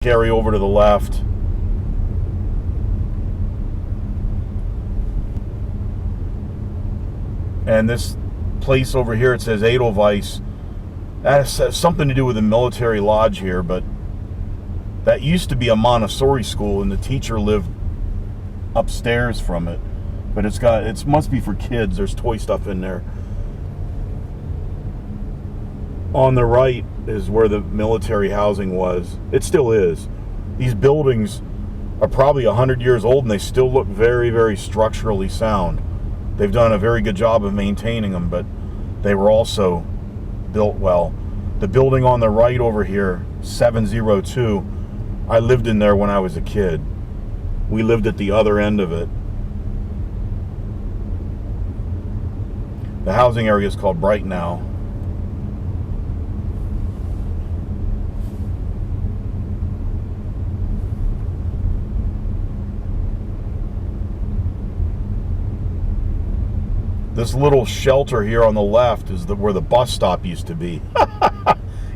Carry over to the left. And this place over here, it says Edelweiss. That has something to do with the military lodge here, but that used to be a Montessori school, and the teacher lived upstairs from it. But it must be for kids. There's toy stuff in there. On the right is where the military housing was. It still is. These buildings are probably 100 years old, and they still look very, very structurally sound. They've done a very good job of maintaining them, but they were also built well. The building on the right over here, 702, I lived in there when I was a kid. We lived at the other end of it. The housing area is called Bright now. This little shelter here on the left is where the bus stop used to be.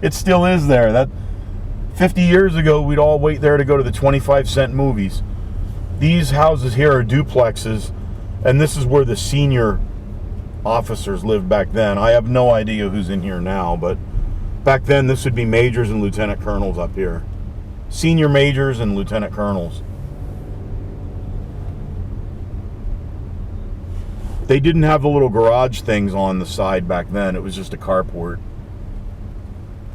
It still is there. That 50 years ago, we'd all wait there to go to the 25-cent movies. These houses here are duplexes, and this is where the senior officers lived back then. I have no idea who's in here now, but back then this would be majors and lieutenant colonels up here. Senior majors and lieutenant colonels. They didn't have the little garage things on the side back then. It was just a carport.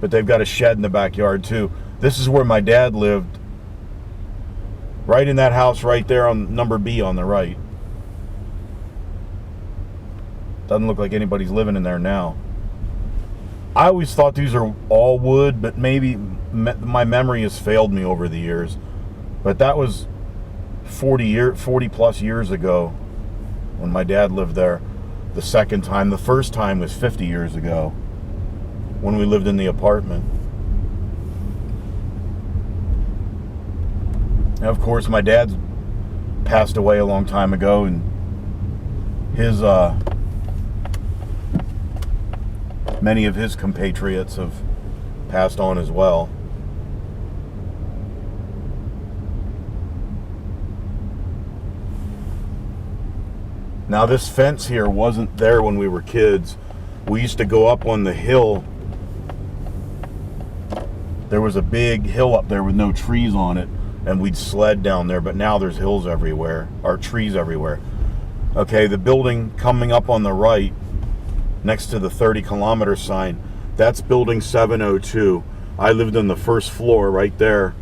But they've got a shed in the backyard too. This is where my dad lived. Right in that house right there on number B on the right. Doesn't look like anybody's living in there now. I always thought these are all wood, but maybe my memory has failed me over the years. But that was 40 plus years ago when my dad lived there the second time. The first time was 50 years ago when we lived in the apartment. And of course, my dad's passed away a long time ago, and his many of his compatriots have passed on as well. Now this fence here wasn't there when we were kids. We used to go up on the hill. There was a big hill up there with no trees on it, and we'd sled down there, but now there's hills everywhere, or trees everywhere. Okay, the building coming up on the right, next to the 30-kilometer sign, that's building 702. I lived on the first floor right there.